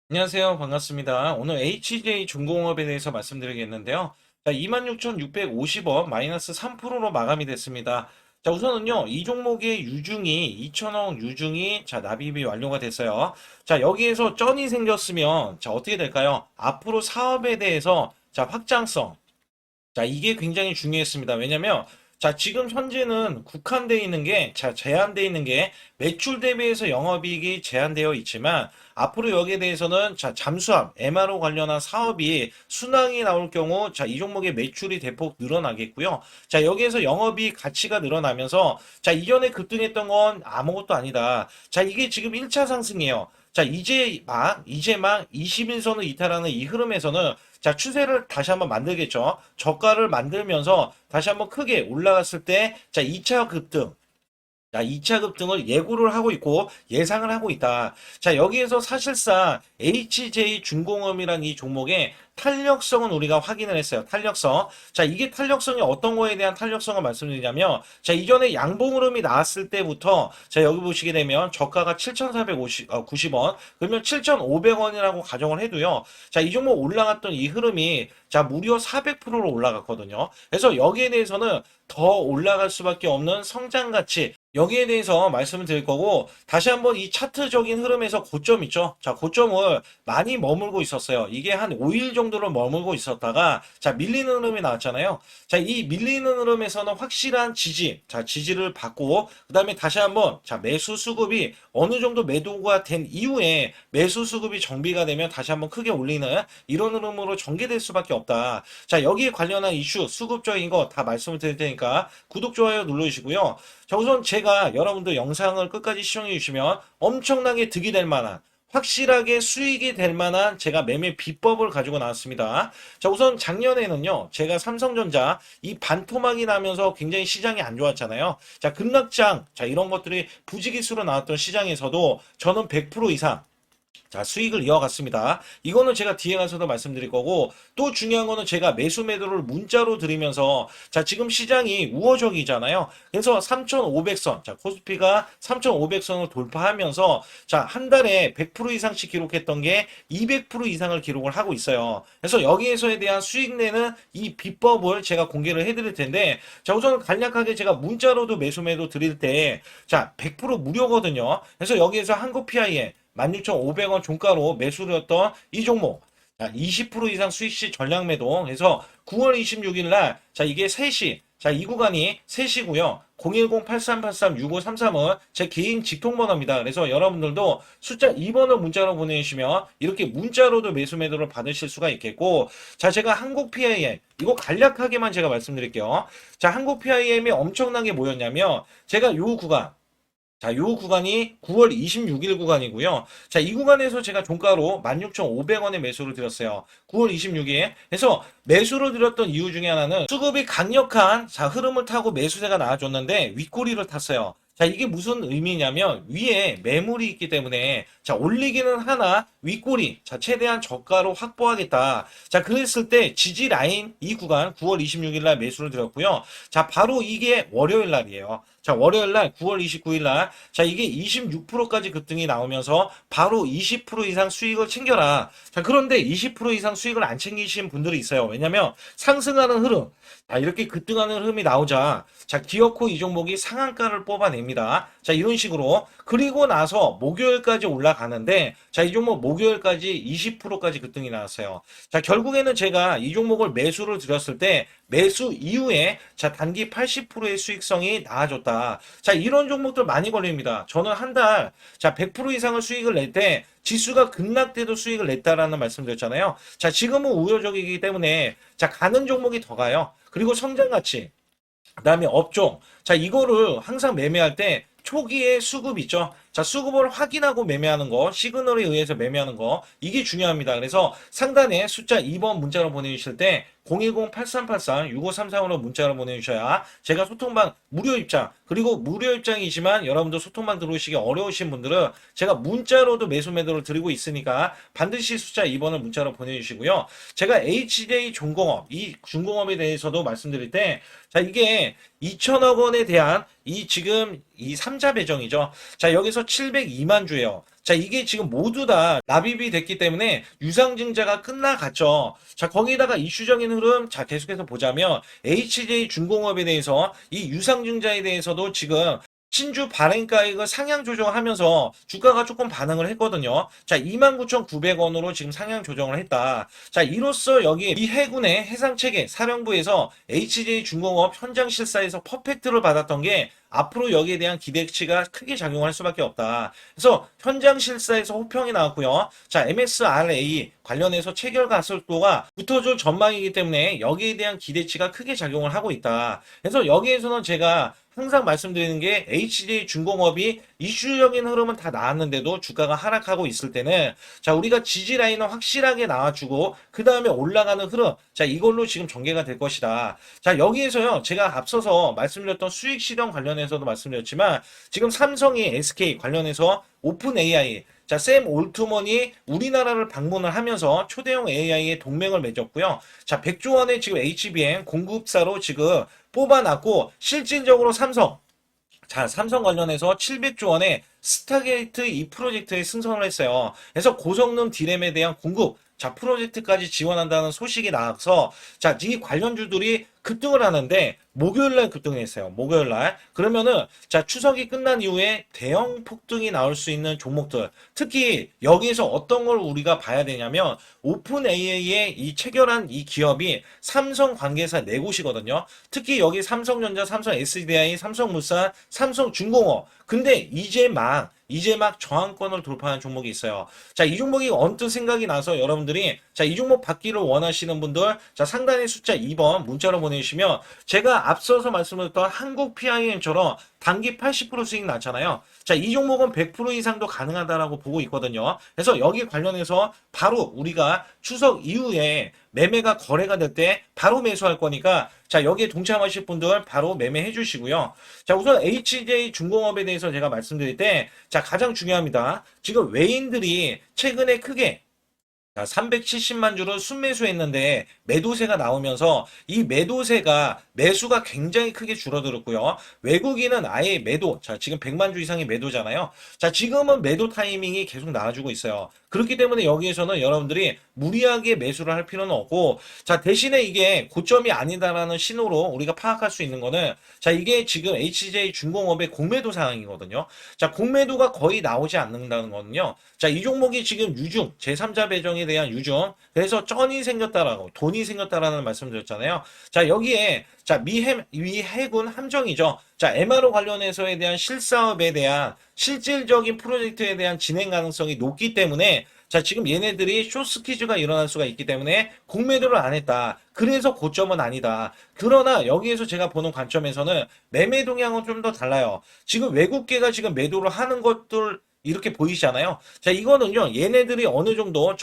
안녕하세요. 반갑습니다. 오늘 HJ 중공업에 대해서 말씀드리겠는데요. 자, 26,650원 마이너스 3%로 마감이 됐습니다. 자, 우선은요, 이 종목의 유중이 2,000원 유중이 자, 납입이 완료가 됐어요. 자, 여기에서 쩐이 생겼으면 자, 어떻게 될까요? 앞으로 사업에 대해서 자, 확장성 자, 이게 굉장히 중요했습니다. 왜냐면, 자, 지금 현재는 국한되어 있는 게, 자, 제한되어 있는 게, 매출 대비해서 영업이익이 제한되어 있지만, 앞으로 여기에 대해서는, 자, 잠수함, MRO 관련한 사업이 순항이 나올 경우, 자, 이 종목의 매출이 대폭 늘어나겠고요. 자, 여기에서 영업이익 가치가 늘어나면서, 자, 이전에 급등했던 건 아무것도 아니다. 자, 이게 지금 1차 상승이에요. 자, 이제 막 21선을 이탈하는 이 흐름에서는 자, 추세를 다시 한번 만들겠죠. 저가를 만들면서 다시 한번 크게 올라갔을 때, 자, 2차 급등. 자, 2차 급등을 예고를 하고 있고 예상을 하고 있다. 자, 여기에서 사실상 HJ 중공업이라는 이 종목의 탄력성은 우리가 확인을 했어요. 탄력성. 자, 이게 탄력성이 어떤 거에 대한 탄력성을 말씀드리냐면, 자, 이전에 양봉 흐름이 나왔을 때부터, 자, 여기 보시게 되면 저가가 7,490원, 그러면 7,500원이라고 가정을 해도요. 자, 이 종목 올라갔던 이 흐름이, 자, 무려 400%로 올라갔거든요. 그래서 여기에 대해서는 더 올라갈 수밖에 없는 성장 가치, 여기에 대해서 말씀을 드릴 거고, 다시 한번 이 차트적인 흐름에서 고점 있죠? 자, 고점을 많이 머물고 있었어요. 이게 한 5일 정도를 머물고 있었다가, 자, 밀리는 흐름이 나왔잖아요. 자, 이 밀리는 흐름에서는 확실한 지지, 자, 지지를 받고, 그 다음에 다시 한번, 자, 매수 수급이 어느 정도 매도가 된 이후에 매수 수급이 정비가 되면 다시 한번 크게 올리는 이런 흐름으로 전개될 수밖에 없다. 자, 여기에 관련한 이슈, 수급적인 거 다 말씀을 드릴 테니까 구독, 좋아요 눌러주시고요. 자, 우선 제가 여러분들 영상을 끝까지 시청해 주시면 엄청나게 득이 될 만한 확실하게 수익이 될 만한 제가 매매 비법을 가지고 나왔습니다. 자, 우선 작년에는요, 제가 삼성전자 이 반토막이 나면서 굉장히 시장이 안 좋았잖아요. 자, 급락장, 자, 이런 것들이 부지기수로 나왔던 시장에서도 저는 100% 이상 자, 수익을 이어갔습니다. 이거는 제가 뒤에 가서도 말씀드릴 거고, 또 중요한 거는 제가 매수 매도를 문자로 드리면서, 자, 지금 시장이 우호적이잖아요. 그래서 3,500선, 자, 코스피가 3,500선을 돌파하면서, 자, 한 달에 100% 이상씩 기록했던 게 200% 이상을 기록을 하고 있어요. 그래서 여기에서에 대한 수익 내는 이 비법을 제가 공개를 해드릴 텐데, 자, 우선 간략하게 제가 문자로도 매수 매도 드릴 때, 자, 100% 무료거든요. 그래서 여기에서 한국 PI에 16,500원 종가로 매수되었던 이 종목. 자, 20% 이상 수익 시 전량 매도. 그래서 9월 26일 날, 자, 이게 3시. 자, 이 구간이 3시고요. 010-8383-6533은 제 개인 직통번호입니다. 그래서 여러분들도 숫자 2번을 문자로 보내주시면 이렇게 문자로도 매수 매도를 받으실 수가 있겠고, 자, 제가 한국 PIM, 이거 간략하게만 제가 말씀드릴게요. 자, 한국 PIM이 엄청나게 뭐였냐면, 제가 요 구간, 자, 요 구간이 9월 26일 구간이고요. 자, 이 구간에서 제가 종가로 16,500원에 매수를 드렸어요. 9월 26일. 그래서 매수를 드렸던 이유 중에 하나는 수급이 강력한 자, 흐름을 타고 매수세가 나와줬는데 윗꼬리를 탔어요. 자, 이게 무슨 의미냐면 위에 매물이 있기 때문에 자, 올리기는 하나 윗꼬리 자, 최대한 저가로 확보하겠다. 자, 그랬을 때 지지 라인 이 구간 9월 26일 날 매수를 드렸고요. 자, 바로 이게 월요일 날이에요. 자, 월요일 날 9월 29일 날 자, 이게 26%까지 급등이 나오면서 바로 20% 이상 수익을 챙겨라. 자, 그런데 20% 이상 수익을 안 챙기신 분들이 있어요. 왜냐면 상승하는 흐름, 자, 이렇게 급등하는 흐름이 나오자 자, 기어코 이 종목이 상한가를 뽑아냅니다. 자, 이런 식으로 그리고 나서 목요일까지 올라가는데 자, 이 종목 목요일까지 20%까지 급등이 나왔어요. 자, 결국에는 제가 이 종목을 매수를 드렸을 때 매수 이후에 자, 단기 80%의 수익성이 나아졌다. 자, 이런 종목들 많이 걸립니다. 저는 한 달, 자, 100% 이상의 수익을 낼 때 지수가 급락돼도 수익을 냈다라는 말씀드렸잖아요. 자, 지금은 우호적이기 때문에 자, 가는 종목이 더 가요. 그리고 성장 가치, 그다음에 업종. 자, 이거를 항상 매매할 때 초기에 수급 있죠. 자, 수급을 확인하고 매매하는 거, 시그널에 의해서 매매하는 거, 이게 중요합니다. 그래서 상단에 숫자 2번 문자로 보내주실 때 010-8383-6533으로 문자로 보내주셔야 제가 소통방 무료 입장, 그리고 무료 입장이지만 여러분들 소통방 들어오시기 어려우신 분들은 제가 문자로도 매수 매도를 드리고 있으니까 반드시 숫자 2번을 문자로 보내주시고요. 제가 HJ 중공업, 이 중공업에 대해서도 말씀드릴 때, 자, 이게 2천억 원에 대한 이 지금 이 3자 배정이죠. 자, 여기서 702만 주예요. 자, 이게 지금 모두 다 납입이 됐기 때문에 유상증자가 끝나갔죠. 자, 거기다가 이슈적인 흐름, 자, 계속해서 보자면 HJ중공업에 대해서 이 유상증자에 대해서도 지금 신주 발행가액을 상향 조정하면서 주가가 조금 반응을 했거든요. 자, 29,900원으로 지금 상향 조정을 했다. 자, 이로써 여기 이 해군의 해상체계 사령부에서 HJ중공업 현장 실사에서 퍼펙트를 받았던 게 앞으로 여기에 대한 기대치가 크게 작용할 수밖에 없다. 그래서 현장 실사에서 호평이 나왔고요. 자, MSRA 관련해서 체결 가속도가 붙어줄 전망이기 때문에 여기에 대한 기대치가 크게 작용을 하고 있다. 그래서 여기에서는 제가 항상 말씀드리는 게 HJ중공업이 이슈적인 흐름은 다 나왔는데도 주가가 하락하고 있을 때는 자, 우리가 지지 라인을 확실하게 나와주고 그 다음에 올라가는 흐름, 자, 이걸로 지금 전개가 될 것이다. 자, 여기에서요, 제가 앞서서 말씀드렸던 수익 실현 관련해서도 말씀드렸지만 지금 삼성이 SK 관련해서 오픈 AI, 자, 샘 올트먼이 우리나라를 방문을 하면서 초대형 AI의 동맹을 맺었고요. 자, 100조 원의 지금 HBM 공급사로 지금 뽑아놨고 실질적으로 삼성 관련해서 700조 원의 스타게이트 이 프로젝트에 승선을 했어요. 그래서 고성능 디램에 대한 공급, 자, 프로젝트까지 지원한다는 소식이 나와서, 자, 이 관련주들이 급등을 하는데, 목요일날 급등을 했어요. 목요일날. 그러면은, 자, 추석이 끝난 이후에 대형 폭등이 나올 수 있는 종목들, 특히 여기에서 어떤 걸 우리가 봐야 되냐면, 오픈 AI의 이 체결한 이 기업이 삼성 관계사 네 곳이거든요. 특히 여기 삼성전자, 삼성 SDI, 삼성물산, 삼성중공업. 근데 이제 막 저항권을 돌파하는 종목이 있어요. 자, 이 종목이 언뜻 생각이 나서 여러분들이 자, 이 종목 받기를 원하시는 분들 자, 상단의 숫자 2번 문자로 보내주시면 제가 앞서서 말씀드렸던 한국 PIM처럼 단기 80% 수익 났잖아요. 자, 이 종목은 100% 이상도 가능하다라고 보고 있거든요. 그래서 여기 관련해서 바로 우리가 추석 이후에 매매가 거래가 될 때 바로 매수할 거니까 자, 여기에 동참하실 분들 바로 매매해 주시고요. 자, 우선 HJ중공업에 대해서 제가 말씀드릴 때 자, 가장 중요합니다. 지금 외인들이 최근에 크게 370만 주를 순매수했는데 매도세가 나오면서 이 매수가 굉장히 크게 줄어들었고요. 외국인은 아예 매도, 자, 지금 100만 주 이상의 매도잖아요. 자, 지금은 매도 타이밍이 계속 나와주고 있어요. 그렇기 때문에 여기에서는 여러분들이 무리하게 매수를 할 필요는 없고, 자, 대신에 이게 고점이 아니다라는 신호로 우리가 파악할 수 있는 거는, 자, 이게 지금 HJ중공업의 공매도 상황이거든요. 자, 공매도가 거의 나오지 않는다는 거는요. 자, 이 종목이 지금 유중, 제3자 배정에 대한 유중, 그래서 쩐이 생겼다라고, 돈이 생겼다라는 말씀 드렸잖아요. 자, 여기에, 자, 미 해군 함정이죠. 자, MRO 관련해서에 대한 실사업에 대한 실질적인 프로젝트에 대한 진행 가능성이 높기 때문에 자, 지금 얘네들이 숏스퀴즈가 일어날 수가 있기 때문에 공매도를 안 했다. 그래서 고점은 아니다. 그러나 여기에서 제가 보는 관점에서는 매매 동향은 좀 더 달라요. 지금 외국계가 지금 매도를 하는 것들 이렇게 보이시잖아요. 자, 이거는요, 얘네들이 어느 정도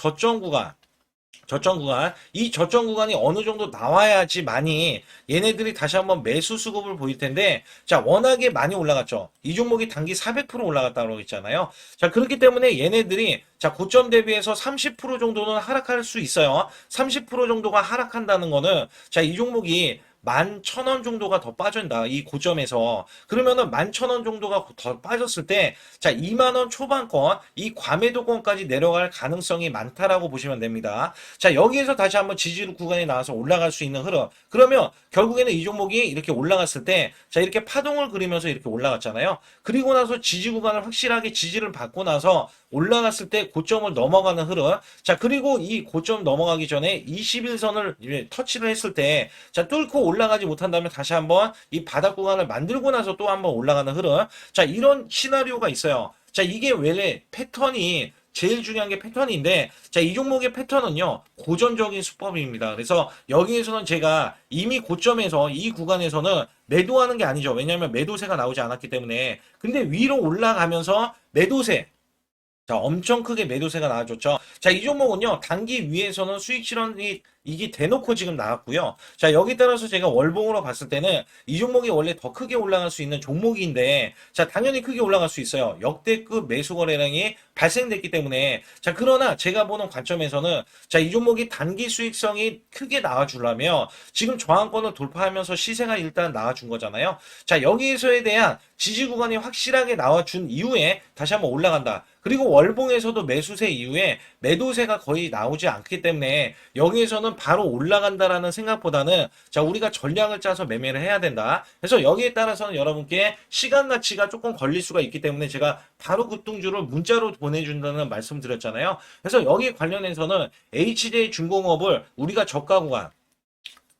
이 저점 구간이 어느 정도 나와야지만이 얘네들이 다시 한번 매수 수급을 보일 텐데, 자, 워낙에 많이 올라갔죠. 이 종목이 단기 400% 올라갔다고 했잖아요. 자, 그렇기 때문에 얘네들이 자, 고점 대비해서 30% 정도는 하락할 수 있어요. 30% 정도가 하락한다는 거는 자, 이 종목이 11,000원 정도가 더 빠진다. 이 고점에서. 그러면은 11,000원 정도가 더 빠졌을 때, 자, 2만원 초반권, 이 과매도권까지 내려갈 가능성이 많다라고 보시면 됩니다. 자, 여기에서 다시 한번 지지로 구간에 나와서 올라갈 수 있는 흐름. 그러면 결국에는 이 종목이 이렇게 올라갔을 때, 자, 이렇게 파동을 그리면서 이렇게 올라갔잖아요. 그리고 나서 지지 구간을 확실하게 지지를 받고 나서 올라갔을 때 고점을 넘어가는 흐름. 자, 그리고 이 고점 넘어가기 전에 21선을 터치를 했을 때, 자, 뚫고 올라가지 못한다면 다시 한번 이 바닥 구간을 만들고 나서 또 한번 올라가는 흐름. 자, 이런 시나리오가 있어요. 자, 이게 원래 패턴이 제일 중요한 게 패턴인데, 자, 이 종목의 패턴은요, 고전적인 수법입니다. 그래서 여기에서는 제가 이미 고점에서 이 구간에서는 매도하는 게 아니죠. 왜냐하면 매도세가 나오지 않았기 때문에. 근데 위로 올라가면서 매도세, 자, 엄청 크게 매도세가 나와줬죠. 자, 이 종목은요, 단기 위에서는 수익 실현이 이게 대놓고 지금 나왔고요. 자, 여기 따라서 제가 월봉으로 봤을 때는 이 종목이 원래 더 크게 올라갈 수 있는 종목인데, 자, 당연히 크게 올라갈 수 있어요. 역대급 매수 거래량이 발생됐기 때문에. 자, 그러나 제가 보는 관점에서는, 자, 이 종목이 단기 수익성이 크게 나와주려면 지금 저항권을 돌파하면서 시세가 일단 나와준 거잖아요. 자, 여기에서에 대한 지지 구간이 확실하게 나와준 이후에 다시 한번 올라간다. 그리고 월봉에서도 매수세 이후에 매도세가 거의 나오지 않기 때문에 여기에서는 바로 올라간다라는 생각보다는, 자, 우리가 전략을 짜서 매매를 해야 된다. 그래서 여기에 따라서는 여러분께 시간 가치가 조금 걸릴 수가 있기 때문에 제가 바로 급등주를 문자로 보내준다는 말씀 드렸잖아요. 그래서 여기 관련해서는 HJ중공업을 우리가 저가 구간,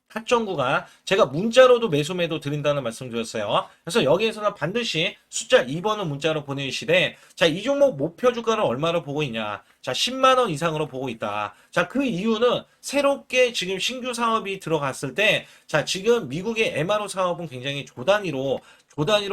타점 구간 제가 문자로도 매수 매도 드린다는 말씀 드렸어요. 그래서 여기에서는 반드시 숫자 2번을 문자로 보내주시되, 자, 이 종목 목표 주가를 얼마로 보고 있냐. 자, 10만 원 이상으로 보고 있다. 자, 그 이유는 새롭게 지금 신규 사업이 들어갔을 때, 자, 지금 미국의 MRO 사업은 굉장히 조 단위로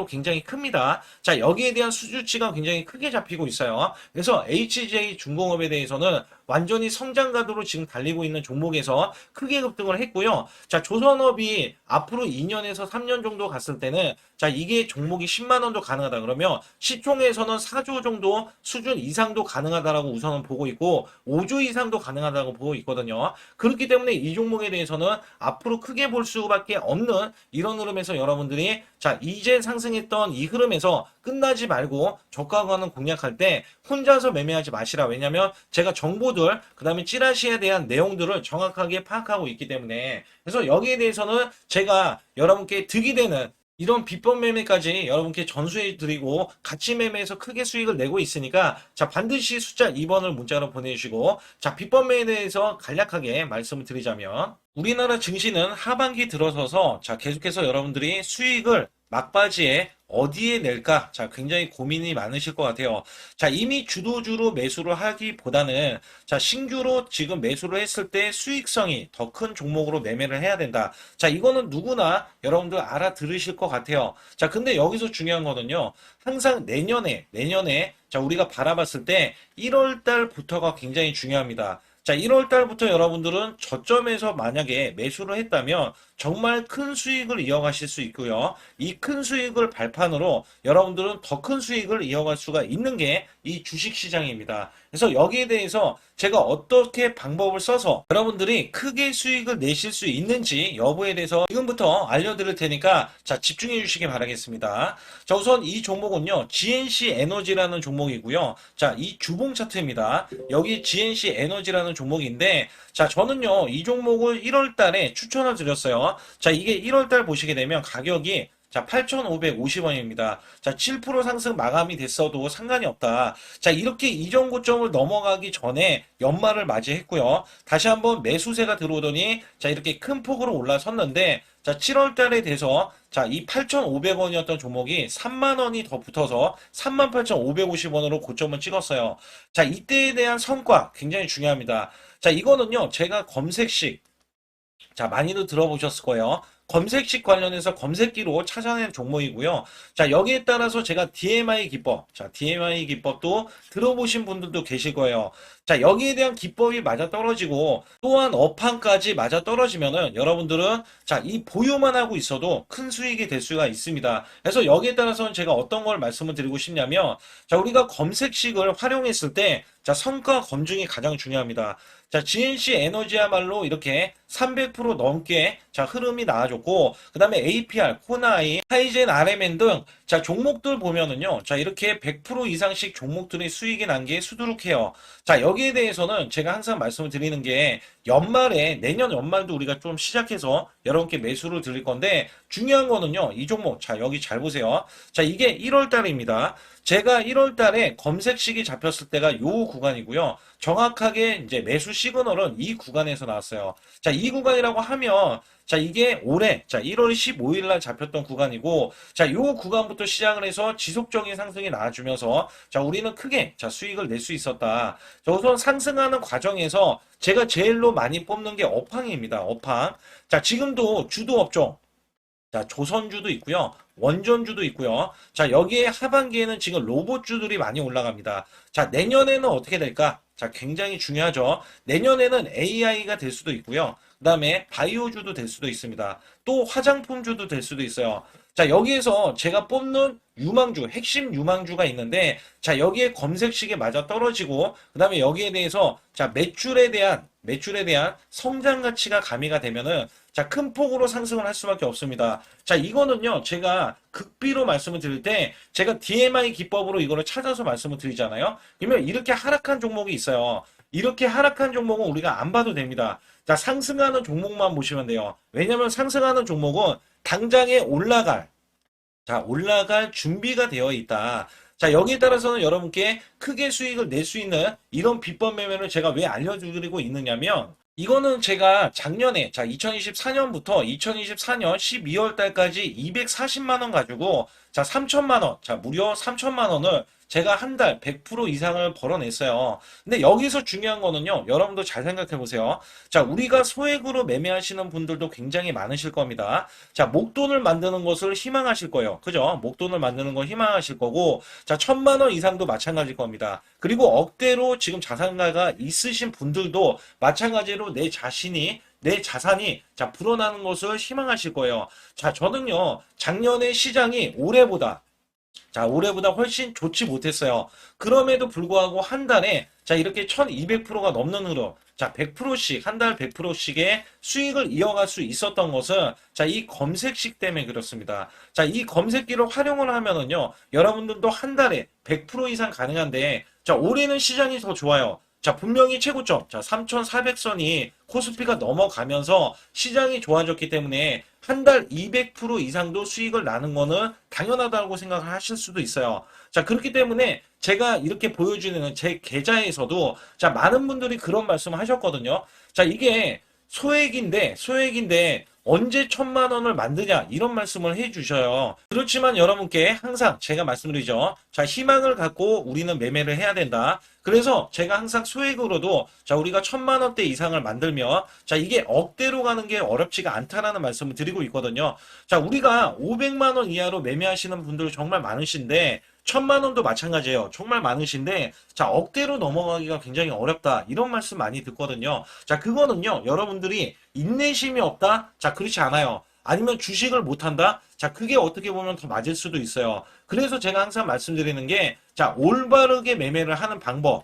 굉장히 큽니다. 자, 여기에 대한 수주치가 굉장히 크게 잡히고 있어요. 그래서 HJ중공업에 대해서는 완전히 성장 가도로 지금 달리고 있는 종목에서 크게 급등을 했고요. 자, 조선업이 앞으로 2년에서 3년 정도 갔을 때는, 자, 이게 종목이 10만 원도 가능하다 그러면 시총에서는 4조 정도 수준 이상도 가능하다라고 우선은 보고 있고 5조 이상도 가능하다고 보고 있거든요. 그렇기 때문에 이 종목에 대해서는 앞으로 크게 볼 수밖에 없는 이런 흐름에서 여러분들이, 자, 이제 상승했던 이 흐름에서 끝나지 말고 저가 구간을 공략할 때 혼자서 매매하지 마시라. 왜냐면 제가 정보들, 그 다음에 찌라시에 대한 내용들을 정확하게 파악하고 있기 때문에. 그래서 여기에 대해서는 제가 여러분께 득이 되는 이런 비법 매매까지 여러분께 전수해 드리고 같이 매매해서 크게 수익을 내고 있으니까, 자, 반드시 숫자 2번을 문자로 보내주시고, 자, 비법 매매에 대해서 간략하게 말씀을 드리자면, 우리나라 증시는 하반기 들어서서, 자, 계속해서 여러분들이 수익을 막바지에 어디에 낼까? 자, 굉장히 고민이 많으실 것 같아요. 자, 이미 주도주로 매수를 하기보다는, 자, 신규로 지금 매수를 했을 때 수익성이 더 큰 종목으로 매매를 해야 된다. 자, 이거는 누구나 여러분들 알아들으실 것 같아요. 자, 근데 여기서 중요한 거는요. 항상 내년에, 자, 우리가 바라봤을 때 1월 달부터가 굉장히 중요합니다. 자, 1월 달부터 여러분들은 저점에서 만약에 매수를 했다면 정말 큰 수익을 이어가실 수 있고요. 이 큰 수익을 발판으로 여러분들은 더 큰 수익을 이어갈 수가 있는 게 이 주식시장입니다. 그래서 여기에 대해서 제가 어떻게 방법을 써서 여러분들이 크게 수익을 내실 수 있는지 여부에 대해서 지금부터 알려드릴 테니까, 자, 집중해 주시기 바라겠습니다. 자, 우선 이 종목은요, GNC 에너지라는 종목이고요. 자, 이 주봉 차트입니다. 여기 GNC 에너지라는 종목인데, 자, 저는요, 이 종목을 1월 달에 추천을 드렸어요. 자, 이게 1월 달 보시게 되면 가격이, 자, 8,550원입니다. 자, 7% 상승 마감이 됐어도 상관이 없다. 자, 이렇게 이전 고점을 넘어가기 전에 연말을 맞이했고요. 다시 한번 매수세가 들어오더니, 자, 이렇게 큰 폭으로 올라섰는데, 자, 7월 달에 돼서, 자, 이 8,500원이었던 종목이 3만 원이 더 붙어서 38,550원으로 고점을 찍었어요. 자, 이때에 대한 성과 굉장히 중요합니다. 자, 이거는요, 제가 검색식, 자, 많이들 들어보셨을 거예요. 검색식 관련해서 검색기로 찾아낸 종목이고요. 자, 여기에 따라서 제가 DMI 기법, 자, DMI 기법도 들어보신 분들도 계실 거예요. 자, 여기에 대한 기법이 맞아 떨어지고 또한 업황까지 맞아 떨어지면은 여러분들은, 자, 이 보유만 하고 있어도 큰 수익이 될 수가 있습니다. 그래서 여기에 따라서는 제가 어떤 걸 말씀을 드리고 싶냐면, 자, 우리가 검색식을 활용했을 때, 자, 성과 검증이 가장 중요합니다. 자, GNC 에너지야말로 이렇게 300% 넘게, 자, 흐름이 나와줬고, 그 다음에 APR, 코나이, 하이젠, RMN 등, 자, 종목들 보면은요, 자, 이렇게 100% 이상씩 종목들의 수익이 난 게 수두룩해요. 자, 여기에 대해서는 제가 항상 말씀을 드리는 게, 연말에, 내년 연말도 우리가 좀 시작해서 여러분께 매수를 드릴 건데, 중요한 거는요, 이 종목, 자, 여기 잘 보세요. 자, 이게 1월 달입니다. 제가 1월 달에 검색식이 잡혔을 때가 요 구간이고요. 정확하게 이제 매수 시그널은 이 구간에서 나왔어요. 자, 이 구간이라고 하면, 자, 이게 올해, 자, 1월 15일 날 잡혔던 구간이고, 자, 요 구간부터 시작을 해서 지속적인 상승이 나와주면서, 자, 우리는 크게, 자, 수익을 낼 수 있었다. 자, 우선 상승하는 과정에서 제가 제일로 많이 뽑는 게 업황입니다. 업황. 자, 지금도 주도 업종. 자, 조선주도 있고요. 원전주도 있고요. 자, 여기에 하반기에는 지금 로봇주들이 많이 올라갑니다. 자, 내년에는 어떻게 될까? 자, 굉장히 중요하죠. 내년에는 AI가 될 수도 있고요. 그 다음에 바이오주도 될 수도 있습니다. 또 화장품주도 될 수도 있어요. 자, 여기에서 제가 뽑는 유망주, 핵심 유망주가 있는데, 자, 여기에 검색식에 맞아 떨어지고, 그 다음에 여기에 대해서, 자, 매출에 대한 성장 가치가 가미가 되면은, 자, 큰 폭으로 상승을 할 수밖에 없습니다. 자, 이거는요, 제가 극비로 말씀을 드릴 때, 제가 DMI 기법으로 이거를 찾아서 말씀을 드리잖아요. 그러면 이렇게 하락한 종목이 있어요. 이렇게 하락한 종목은 우리가 안 봐도 됩니다. 자, 상승하는 종목만 보시면 돼요. 왜냐면 상승하는 종목은 당장에 올라갈 준비가 되어 있다. 자, 여기에 따라서는 여러분께 크게 수익을 낼 수 있는 이런 비법 매매를 제가 왜 알려드리고 있느냐면, 이거는 제가 작년에, 자, 2024년부터 2024년 12월 달까지 240만 원 가지고, 자, 3천만 원, 자, 무려 3천만 원을 제가 한 달 100% 이상을 벌어냈어요. 근데 여기서 중요한 거는요, 여러분도 잘 생각해 보세요. 자, 우리가 소액으로 매매하시는 분들도 굉장히 많으실 겁니다. 자, 목돈을 만드는 것을 희망하실 거예요. 그죠? 목돈을 만드는 걸 희망하실 거고, 자, 1,000만 원 이상도 마찬가지일 겁니다. 그리고 억대로 지금 자산가가 있으신 분들도 마찬가지로 내 자산이 자 불어나는 것을 희망하실 거예요. 자, 저는요 작년에 시장이 올해보다 훨씬 좋지 못했어요. 그럼에도 불구하고 한 달에 자 이렇게 1200%가 넘는 흐름, 자 100%씩 한 달 100%씩의 수익을 이어갈 수 있었던 것은 자 이 검색식 때문에 그렇습니다. 자, 이 검색기를 활용을 하면은요 여러분들도 한 달에 100% 이상 가능한데, 자 올해는 시장이 더 좋아요. 자, 분명히 최고점, 자, 3,400선이 코스피가 넘어가면서 시장이 좋아졌기 때문에 한 달 200% 이상도 수익을 나는 거는 당연하다고 생각을 하실 수도 있어요. 자, 그렇기 때문에 제가 이렇게 보여주는 제 계좌에서도 자, 많은 분들이 그런 말씀을 하셨거든요. 자, 이게 소액인데 언제 1,000만 원을 만드냐 이런 말씀을 해주셔요. 그렇지만 여러분께 항상 제가 말씀드리죠. 자, 희망을 갖고 우리는 매매를 해야 된다. 그래서 제가 항상 소액으로도 자 우리가 1,000만 원대 이상을 만들면 자 이게 억대로 가는 게 어렵지가 않다라는 말씀을 드리고 있거든요. 자, 우리가 500만 원 이하로 매매하시는 분들 정말 많으신데 1,000만 원도 마찬가지예요. 정말 많으신데 자 억대로 넘어가기가 굉장히 어렵다 이런 말씀 많이 듣거든요. 자, 그거는요 여러분들이 인내심이 없다? 자, 그렇지 않아요. 아니면 주식을 못한다? 자, 그게 어떻게 보면 더 맞을 수도 있어요. 그래서 제가 항상 말씀드리는 게, 자, 올바르게 매매를 하는 방법.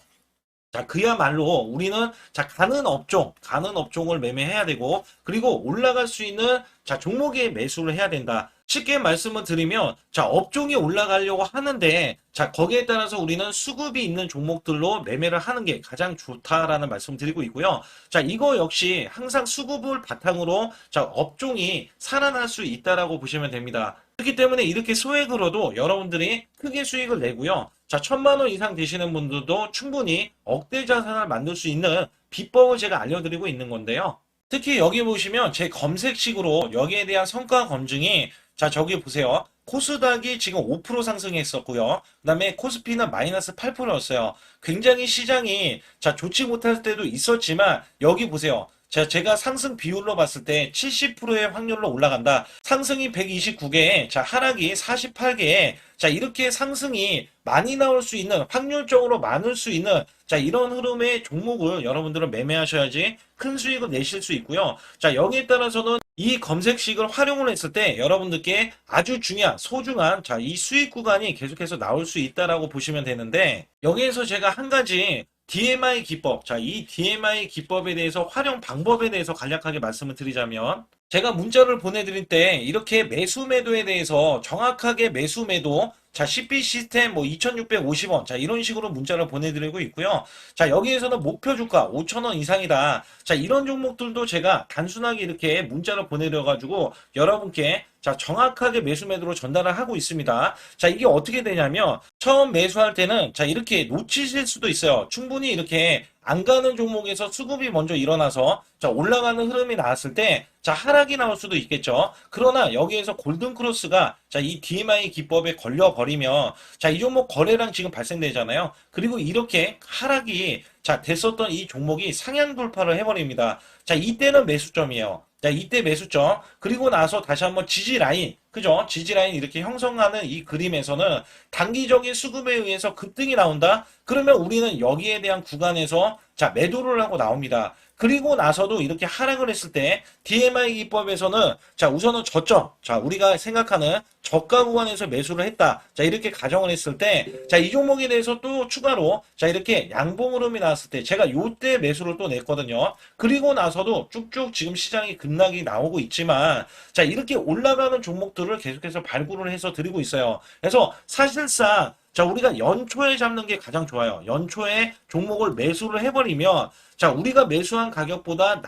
자, 그야말로 우리는 자, 가는 업종을 매매해야 되고, 그리고 올라갈 수 있는 자, 종목에 매수를 해야 된다. 쉽게 말씀을 드리면, 자, 업종이 올라가려고 하는데, 자, 거기에 따라서 우리는 수급이 있는 종목들로 매매를 하는 게 가장 좋다라는 말씀을 드리고 있고요. 자, 이거 역시 항상 수급을 바탕으로 자, 업종이 살아날 수 있다라고 보시면 됩니다. 그렇기 때문에 이렇게 소액으로도 여러분들이 크게 수익을 내고요. 자, 1,000만 원 이상 되시는 분들도 충분히 억대 자산을 만들 수 있는 비법을 제가 알려드리고 있는 건데요. 특히 여기 보시면 제 검색식으로 여기에 대한 성과 검증이 자, 저기 보세요. 코스닥이 지금 5% 상승했었고요. 그 다음에 코스피는 마이너스 8%였어요. 굉장히 시장이 자, 좋지 못할 때도 있었지만 여기 보세요. 자, 제가 상승 비율로 봤을 때 70%의 확률로 올라간다. 상승이 129개에, 자, 하락이 48개에, 자, 이렇게 상승이 많이 나올 수 있는, 확률적으로 많을 수 있는, 자, 이런 흐름의 종목을 여러분들은 매매하셔야지 큰 수익을 내실 수 있고요. 자, 여기에 따라서는 이 검색식을 활용을 했을 때 여러분들께 아주 소중한, 자, 이 수익 구간이 계속해서 나올 수 있다라고 보시면 되는데, 여기에서 제가 한 가지 DMI 기법, 자, 이 DMI 기법에 대해서 활용 방법에 대해서 간략하게 말씀을 드리자면, 제가 문자를 보내드릴 때 이렇게 매수 매도에 대해서 정확하게 매수 매도, 자, CP 시스템 뭐 2,650원, 자, 이런 식으로 문자를 보내드리고 있고요. 자, 여기에서는 목표 주가 5,000원 이상이다. 자, 이런 종목들도 제가 단순하게 이렇게 문자를 보내드려가지고 여러분께 자, 정확하게 매수 매도로 전달을 하고 있습니다. 자, 이게 어떻게 되냐면 처음 매수할 때는 자, 이렇게 놓치실 수도 있어요. 충분히 이렇게 안 가는 종목에서 수급이 먼저 일어나서 자, 올라가는 흐름이 나왔을 때 자, 하락이 나올 수도 있겠죠. 그러나 여기에서 골든 크로스가 자, 이 DMI 기법에 걸려 버리면 자, 이 종목 거래량 지금 발생되잖아요. 그리고 이렇게 하락이 자, 됐었던 이 종목이 상향 돌파를 해버립니다. 자, 이때는 매수점이에요. 자, 이때 매수점. 그리고 나서 다시 한번 지지 라인. 그죠? 지지라인 이렇게 형성하는 이 그림에서는 단기적인 수급에 의해서 급등이 나온다? 그러면 우리는 여기에 대한 구간에서 자, 매도를 하고 나옵니다. 그리고 나서도 이렇게 하락을 했을 때 DMI 기법에서는 자, 우선은 저점. 자, 우리가 생각하는 저가 구간에서 매수를 했다. 자, 이렇게 가정을 했을 때 자, 이 종목에 대해서 또 추가로 자, 이렇게 양봉 흐름이 나왔을 때 제가 요때 매수를 또 냈거든요. 그리고 나서도 쭉쭉 지금 시장이 급락이 나오고 있지만 자, 이렇게 올라가는 종목들을 계속해서 발굴을 해서 드리고 있어요. 그래서 사실상 자, 우리가 연초에 잡는 게 가장 좋아요. 연초에 종목을 매수를 해버리면 자, 우리가 매수한 가격보다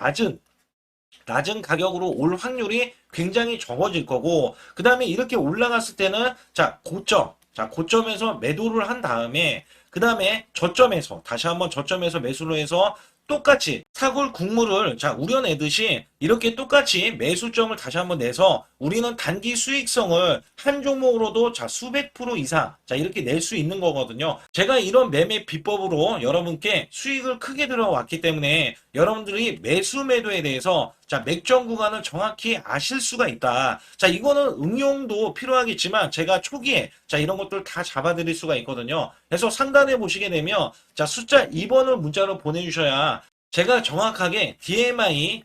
낮은 가격으로 올 확률이 굉장히 적어질 거고, 그 다음에 이렇게 올라갔을 때는, 고점에서 매도를 한 다음에, 그 다음에 저점에서, 다시 한번 저점에서 매수를 해서 똑같이 사골 국물을 우려내듯이 이렇게 똑같이 매수점을 다시 한번 내서 우리는 단기 수익성을 한 종목으로도 수백 프로 이상 이렇게 낼 수 있는 거거든요. 제가 이런 매매 비법으로 여러분께 수익을 크게 들어왔기 때문에 여러분들이 매수 매도에 대해서 맥점 구간을 정확히 아실 수가 있다. 이거는 응용도 필요하겠지만 제가 초기에 이런 것들 다 잡아드릴 수가 있거든요. 그래서 상단에 보시게 되면 숫자 2번을 문자로 보내주셔야 제가 정확하게 DMI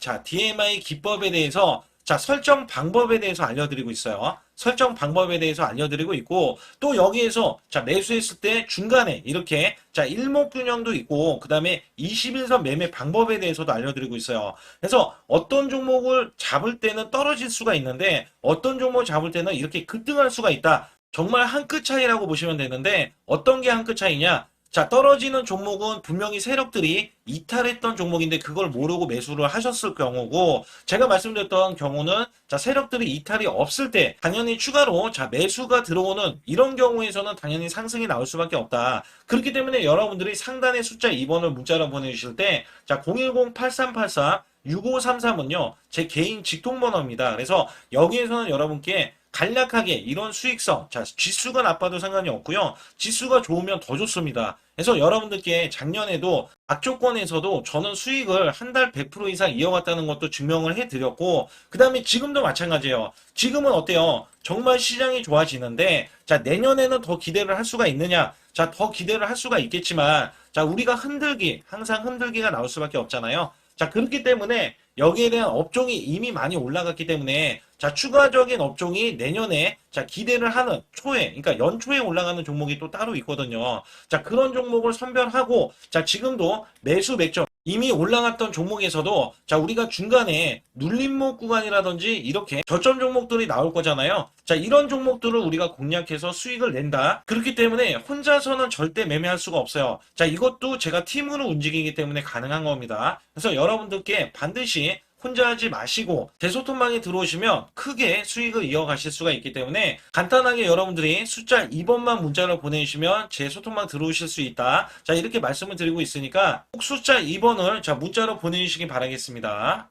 기법에 대해서 설정 방법에 대해서 알려드리고 있어요. 설정 방법에 대해서 알려드리고 있고, 또 여기에서 매수했을 때 중간에 이렇게 일목균형도 있고, 그 다음에 21선 매매 방법에 대해서도 알려드리고 있어요. 그래서 어떤 종목을 잡을 때는 떨어질 수가 있는데 어떤 종목을 잡을 때는 이렇게 급등할 수가 있다. 정말 한 끗 차이라고 보시면 되는데 어떤 게 한 끗 차이냐? 떨어지는 종목은 분명히 세력들이 이탈했던 종목인데 그걸 모르고 매수를 하셨을 경우고, 제가 말씀드렸던 경우는 세력들이 이탈이 없을 때 당연히 추가로 매수가 들어오는 이런 경우에서는 당연히 상승이 나올 수밖에 없다. 그렇기 때문에 여러분들이 상단에 숫자 2번을 문자로 보내주실 때 010-8384-6533은요 제 개인 직통번호입니다. 그래서 여기에서는 여러분께 간략하게 이런 수익성, 지수가 나빠도 상관이 없고요. 지수가 좋으면 더 좋습니다. 그래서 여러분들께 작년에도 악조건에서도 저는 수익을 한 달 100% 이상 이어갔다는 것도 증명을 해드렸고, 그 다음에 지금도 마찬가지예요. 지금은 어때요? 정말 시장이 좋아지는데 내년에는 더 기대를 할 수가 있느냐? 더 기대를 할 수가 있겠지만 우리가 항상 흔들기가 나올 수밖에 없잖아요. 그렇기 때문에 여기에 대한 업종이 이미 많이 올라갔기 때문에 추가적인 업종이 내년에 기대를 하는 그러니까 연초에 올라가는 종목이 또 따로 있거든요. 그런 종목을 선별하고 지금도 매수 맥점 이미 올라갔던 종목에서도 우리가 중간에 눌림목 구간이라든지 이렇게 저점 종목들이 나올 거잖아요. 이런 종목들을 우리가 공략해서 수익을 낸다. 그렇기 때문에 혼자서는 절대 매매할 수가 없어요. 이것도 제가 팀으로 움직이기 때문에 가능한 겁니다. 그래서 여러분들께 반드시 혼자 하지 마시고 대소통방에 들어오시면 크게 수익을 이어가실 수가 있기 때문에 간단하게 여러분들이 숫자 2번만 문자로 보내주시면 제 소통방 들어오실 수 있다. 이렇게 말씀을 드리고 있으니까 꼭 숫자 2번을 문자로 보내주시기 바라겠습니다.